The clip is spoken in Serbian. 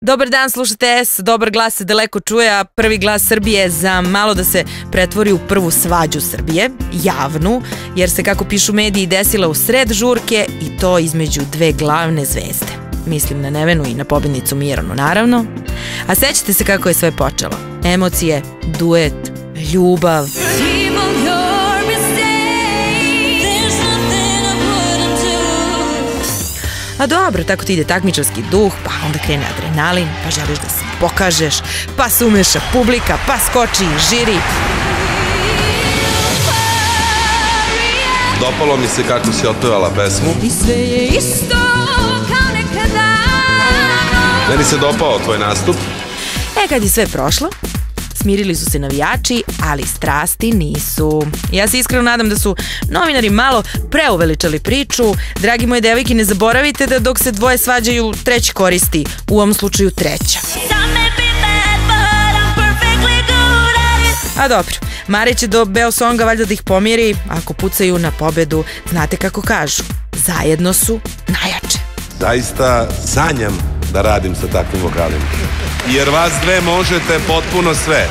Dobar dan, slušate S, dobar glas se daleko čuje, a prvi glas Srbije za malo da se pretvori u prvu svađu Srbije, javnu, jer se, kako pišu mediji, desila u sred žurke i to između dve glavne zvezde. Mislim na Nevenu i na pobednicu Miranu, naravno. A sećate se kako je sve počelo? Emocije, duet, ljubav. A dobro, tako ti ide takmičarski duh, pa onda krene adrenalin, pa želiš da se pokažeš, pa se umeša publika, pa skoči žiri. Dopalo mi se kako si otpevala pesmu. I sve je isto kao nekada. Meni se dopao tvoj nastup. Kad je sve prošlo, smirili su se navijači, ali strasti nisu. Ja se iskreno nadam da su novinari malo preuveličali priču. Dragi moji devojki, ne zaboravite da dok se dvoje svađaju, treći koristi, u ovom slučaju treća. A dobro, Mare će do Beosonga valjda da ih pomiri, ako pucaju na pobedu, znate kako kažu, zajedno su najjače. Zaista sanjam da radim sa takvim vokalima. Jer vas dve možete potpuno sve.